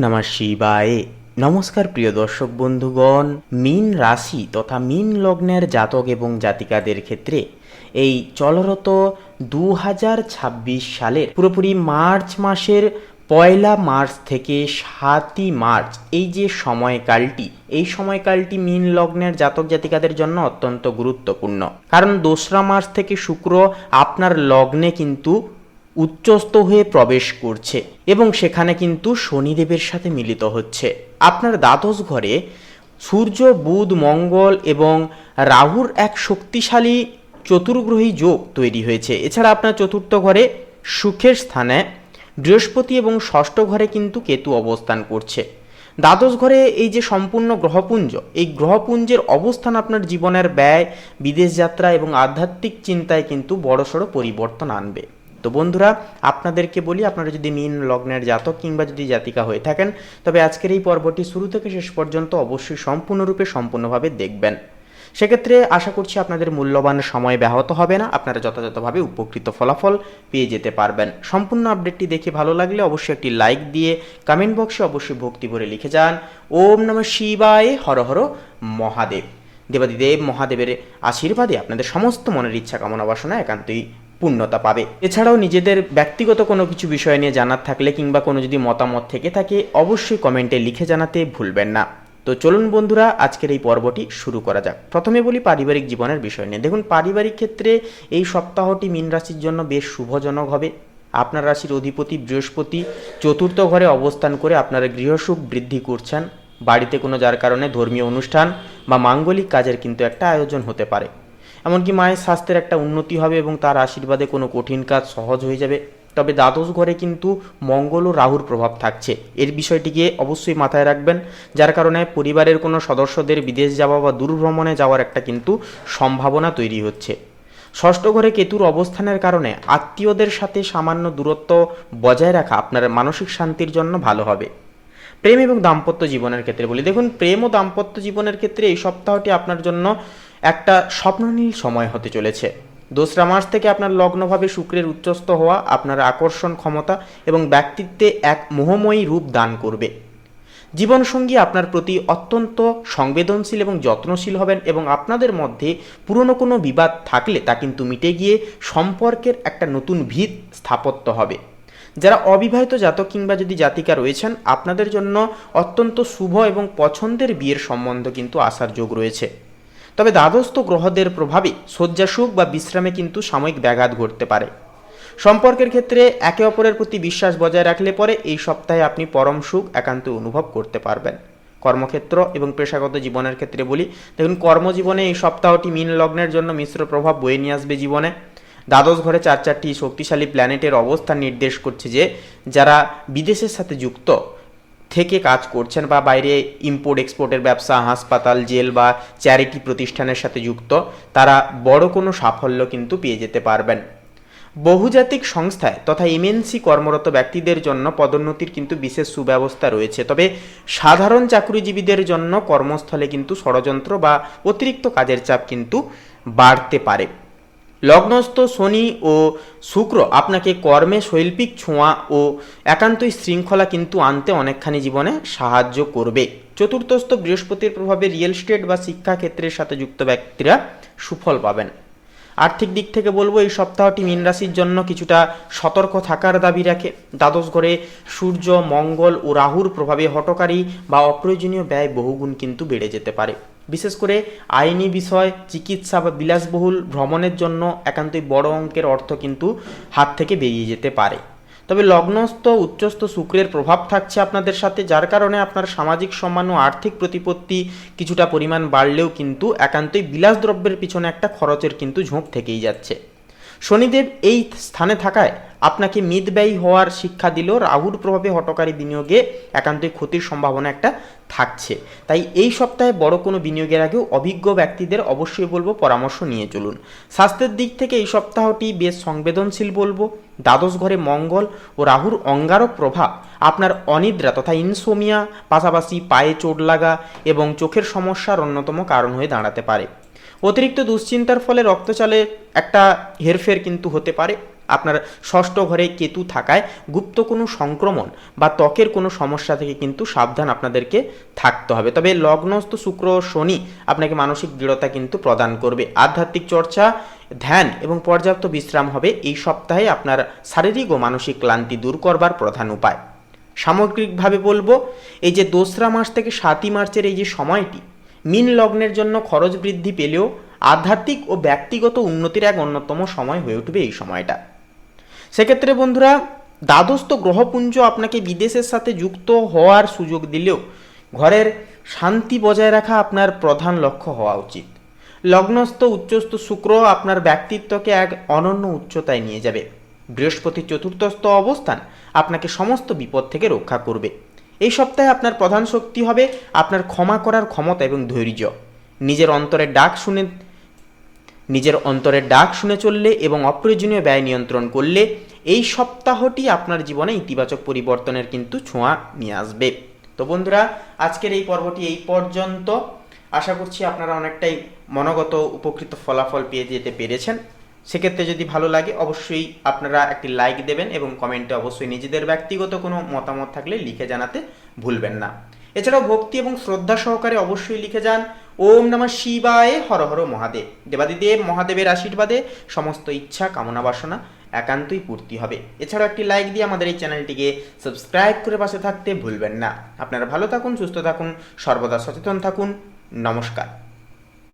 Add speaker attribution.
Speaker 1: নমঃ শিবায়। নমস্কার প্রিয় দর্শক বন্ধুগণ, মীন রাশি তথা মীন লগ্নের জাতক এবং জাতিকাদের ক্ষেত্রে এই চলরত 2026 সালের পুরোপুরি মার্চ মাসের 1 মার্চ থেকে 7 মার্চ এই যে সময়কালটি, এই সময়কালটি মীন লগ্নের জাতক জাতিকাদের জন্য অত্যন্ত গুরুত্বপূর্ণ। কারণ 2 মার্চ থেকে শুক্র আপনার লগ্নে কিন্তু উচ্চস্থ হয়ে প্রবেশ করছে এবং সেখানে কিন্তু শনিদেবের সাথে মিলিত হচ্ছে। আপনার দ্বাদশ ঘরে সূর্য, বুধ, মঙ্গল এবং রাহুর এক শক্তিশালী চতুর্গ্রহী যোগ তৈরি হয়েছে। এছাড়া আপনার চতুর্থ ঘরে সুখের স্থানে বৃহস্পতি এবং ষষ্ঠ ঘরে কিন্তু কেতু অবস্থান করছে। দ্বাদশ ঘরে এই যে সম্পূর্ণ গ্রহপুঞ্জ, এই গ্রহপুঞ্জের অবস্থান আপনার জীবনের ব্যয়, বিদেশ যাত্রা এবং আধ্যাত্মিক চিন্তায় কিন্তু বড়সড় পরিবর্তন আনবে। তো বন্ধুরা, আপনাদেরকে বলি, আপনারা যদি মীন লগ্নের জাতক কিংবা যদি জাতিকা হয়ে থাকেন, তবে আজকের এই পর্বটি শুরু থেকে শেষ পর্যন্ত অবশ্যই সম্পূর্ণভাবে দেখবেন। সেক্ষেত্রে আশা করছি আপনাদের মূল্যবান সময় ব্যাহত হবে না, আপনারা যথাযথভাবে উপকৃত ফলাফল পেয়ে যেতে পারবেন। সম্পূর্ণ আপডেটটি দেখে ভালো লাগলে অবশ্যই একটি লাইক দিয়ে কমেন্ট বক্সে অবশ্যই ভক্তি ভরে লিখে যান ওম নমঃ শিবায়, হর হর মহাদেব। দেবাদিদেব মহাদেবের আশীর্বাদে আপনাদের সমস্ত মনের ইচ্ছা কামনা বাসনা একান্তই পূর্ণতা পাবে। এছাড়াও নিজেদের ব্যক্তিগত কোনো কিছু বিষয় নিয়ে জানার থাকলে কিংবা কোনো যদি মতামত থেকে থাকে অবশ্যই কমেন্টে লিখে জানাতে ভুলবেন না। তো চলুন বন্ধুরা, আজকের এই পর্বটি শুরু করা যাক। প্রথমে বলি পারিবারিক জীবনের বিষয় নিয়ে। দেখুন, পারিবারিক ক্ষেত্রে এই সপ্তাহটি মীন রাশির জন্য বেশ শুভজনক হবে। আপনার রাশির অধিপতি বৃহস্পতি চতুর্থ ঘরে অবস্থান করে আপনারা গৃহসুখ বৃদ্ধি করছেন। বাড়িতে কোনো যার কারণে ধর্মীয় অনুষ্ঠান বা মাঙ্গলিক কাজের কিন্তু একটা আয়োজন হতে পারে। এমনকি মায়ের স্বাস্থ্যের একটা উন্নতি হবে এবং তার আশীর্বাদে কোনো কঠিন কাজ সহজ হয়ে যাবে। তবে দ্বাদশ ঘরে কিন্তু মঙ্গল ও রাহুর প্রভাব থাকছে, এর বিষয়টিকে অবশ্যই মাথায় রাখবেন। যার কারণে পরিবারের কোনো সদস্যদের বিদেশ যাওয়া বা দূর ভ্রমণে যাওয়ার একটা কিন্তু সম্ভাবনা তৈরি হচ্ছে। ষষ্ঠ ঘরে কেতুর অবস্থানের কারণে আত্মীয়দের সাথে সামান্য দূরত্ব বজায় রাখা আপনার মানসিক শান্তির জন্য ভালো হবে। প্রেম এবং দাম্পত্য জীবনের ক্ষেত্রে বলি, দেখুন, প্রেম ও দাম্পত্য জীবনের ক্ষেত্রে এই সপ্তাহটি আপনার জন্য একটা স্বপ্ননীল সময় হতে চলেছে। 2 মার্চ থেকে আপনার লগ্নভাবে শুক্রের উচ্চস্থ হওয়া আপনার আকর্ষণ ক্ষমতা এবং ব্যক্তিত্বে এক মোহময়ী রূপ দান করবে। জীবনসঙ্গী আপনার প্রতি অত্যন্ত সংবেদনশীল এবং যত্নশীল হবেন এবং আপনাদের মধ্যে পুরনো কোনো বিবাদ থাকলে তা কিন্তু মিটে গিয়ে সম্পর্কের একটা নতুন ভিত স্থাপত্য হবে। যারা অবিবাহিত জাতক কিংবা যদি জাতিকা রয়েছেন, আপনাদের জন্য অত্যন্ত শুভ এবং পছন্দের বিয়ের সম্বন্ধ কিন্তু আসার যোগ রয়েছে। তবে দ্বাদস্থ গ্রহদের প্রভাবে শয্যাসুখ বা বিশ্রামে কিন্তু সাময়িক ব্যাঘাত ঘটতে পারে। সম্পর্কের ক্ষেত্রে একে অপরের প্রতি বিশ্বাস বজায় রাখলে পরে এই সপ্তাহে আপনি পরম সুখ একান্ত অনুভব করতে পারবেন। কর্মক্ষেত্র এবং পেশাগত জীবনের ক্ষেত্রে বলি, দেখুন, কর্মজীবনে এই সপ্তাহটি মীন লগ্নের জন্য মিশ্র প্রভাব বয়ে নিয়ে আসবে জীবনে। দ্বাদশ ঘরে 4টি শক্তিশালী প্ল্যানেটের অবস্থান নির্দেশ করছে যে যারা বিদেশের সাথে যুক্ত থেকে কাজ করছেন বা বাইরে ইম্পোর্ট এক্সপোর্টের ব্যবসা, হাসপাতাল, জেল বা চ্যারিটি প্রতিষ্ঠানের সাথে যুক্ত, তারা বড় কোনো সাফল্য কিন্তু পেয়ে যেতে পারবেন। বহুজাতিক সংস্থায় তথা এমএনসি কর্মরত ব্যক্তিদের জন্য পদোন্নতির কিন্তু বিশেষ সুব্যবস্থা রয়েছে। তবে সাধারণ চাকরিজীবীদের জন্য কর্মস্থলে কিন্তু ষড়যন্ত্র বা অতিরিক্ত কাজের চাপ কিন্তু বাড়তে পারে। লগ্নস্থ শনি ও শুক্র আপনাকে কর্মে শৈল্পিক ছোঁয়া ও একান্তই শৃঙ্খলা কিন্তু আনতে অনেকখানি জীবনে সাহায্য করবে। চতুর্থস্থ বৃহস্পতির প্রভাবে রিয়েল এস্টেট বা শিক্ষাক্ষেত্রের সাথে যুক্ত ব্যক্তিরা সুফল পাবেন। আর্থিক দিক থেকে বলবো, এই সপ্তাহটি মীন রাশির জন্য কিছুটা সতর্ক থাকার দাবি রাখে। দ্বাদশ ঘরে সূর্য, মঙ্গল ও রাহুর প্রভাবে হঠকারী বা অপ্রয়োজনীয় ব্যয় বহুগুণ কিন্তু বেড়ে যেতে পারে। বিশেষ করে আইনি বিষয়, চিকিৎসা বা বিলাসবহুল ভ্রমণের জন্য একান্তই বড় অঙ্কের অর্থ কিন্তু হাত থেকে বেরিয়ে যেতে পারে। তবে লগ্নস্থ উচ্চস্থ শুক্রের প্রভাব থাকছে আপনাদের সাথে, যার কারণে আপনার সামাজিক সম্মান ও আর্থিক প্রতিপত্তি কিছুটা পরিমাণ বাড়লেও কিন্তু একান্তই বিলাসদ্রব্যের পিছনে একটা খরচের কিন্তু ঝোঁক থেকেই যাচ্ছে। শনিদেব এই স্থানে থাকায় আপনাকে মিতব্যয়ী হওয়ার শিক্ষা দিলেও রাহুর প্রভাবে হঠকারী বিনিয়োগে একান্তই ক্ষতির সম্ভাবনা একটা থাকছে। তাই এই সপ্তাহে বড় কোনো বিনিয়োগের আগেও অভিজ্ঞ ব্যক্তিদের অবশ্যই বলবো পরামর্শ নিয়ে চলুন। স্বাস্থ্যের দিক থেকে এই সপ্তাহটি বেশ সংবেদনশীল বলবো। দ্বাদশ ঘরে মঙ্গল ও রাহুর অঙ্গারক প্রভাব আপনার অনিদ্রা তথা ইনসোমিয়া, পাশাপাশি পায়ে চোট লাগা এবং চোখের সমস্যার অন্যতম কারণ হয়ে দাঁড়াতে পারে। অতিরিক্ত দুশ্চিন্তার ফলে রক্তচালে একটা হেরফের কিন্তু হতে পারে। আপনার ষষ্ঠ ঘরে কেতু থাকায় গুপ্ত কোনো সংক্রমণ বা ত্বকের কোনো সমস্যা থেকে কিন্তু সাবধান আপনাদেরকে থাকতে হবে। তবে লগ্নস্থ শুক্র ও শনি আপনাকে মানসিক দৃঢ়তা কিন্তু প্রদান করবে। আধ্যাত্মিক চর্চা, ধ্যান এবং পর্যাপ্ত বিশ্রাম হবে এই সপ্তাহে আপনার শারীরিক ও মানসিক ক্লান্তি দূর করবার প্রধান উপায়। সামগ্রিকভাবে বলবো, এই যে 2রা মাস থেকে 7ই মার্চের এই যে সময়টি মীন লগ্নের জন্য খরচ বৃদ্ধি পেলেও আধ্যাত্মিক ও ব্যক্তিগত উন্নতির এক অন্যতম সময় হয়ে উঠবে এই সময়টা। সেক্ষেত্রে বন্ধুরা, দ্বাদশস্থ গ্রহপুঞ্জ আপনাকে বিদেশের সাথে যুক্ত হওয়ার সুযোগ দিলেও ঘরের শান্তি বজায় রাখা আপনার প্রধান লক্ষ্য হওয়া উচিত। লগ্নস্থ উচ্চস্থ শুক্র আপনার ব্যক্তিত্বকে এক অনন্য উচ্চতায় নিয়ে যাবে। বৃহস্পতির চতুর্থস্থ অবস্থান আপনাকে সমস্ত বিপদ থেকে রক্ষা করবে। এই সপ্তাহে আপনার প্রধান শক্তি হবে আপনার ক্ষমা করার ক্ষমতা এবং ধৈর্য। নিজের অন্তরের ডাক শুনে চললে এবং অপ্রয়োজনীয় ব্যয় নিয়ন্ত্রণ করলে এই সপ্তাহটি আপনার জীবনে ইতিবাচক পরিবর্তনের কিন্তু ছোঁয়া নিয়ে আসবে। তো বন্ধুরা, আজকের এই পর্বটি এই পর্যন্ত। আশা করছি আপনারা অনেকটাই মনোগত উপকৃত ফলাফল পেয়ে যেতে পেরেছেন। সেক্ষেত্রে যদি ভালো লাগে অবশ্যই আপনারা একটি লাইক দেবেন এবং কমেন্টে অবশ্যই নিজেদের ব্যক্তিগত কোনো মতামত থাকলে লিখে জানাতে ভুলবেন না। এছাড়াও ভক্তি এবং শ্রদ্ধা সহকারে অবশ্যই লিখে যান ওম নমঃ শিবায়, হর হর মহাদেব। দেবাদিদেব মহাদেবের আশীর্বাদে সমস্ত ইচ্ছা কামনা বাসনা একান্তই পূর্তি হবে। এছাড়াও একটি লাইক দিয়ে আমাদের এই চ্যানেলটিকে সাবস্ক্রাইব করে পাশে থাকতে ভুলবেন না। আপনারা ভালো থাকুন, সুস্থ থাকুন, সর্বদা সচেতন থাকুন। নমস্কার।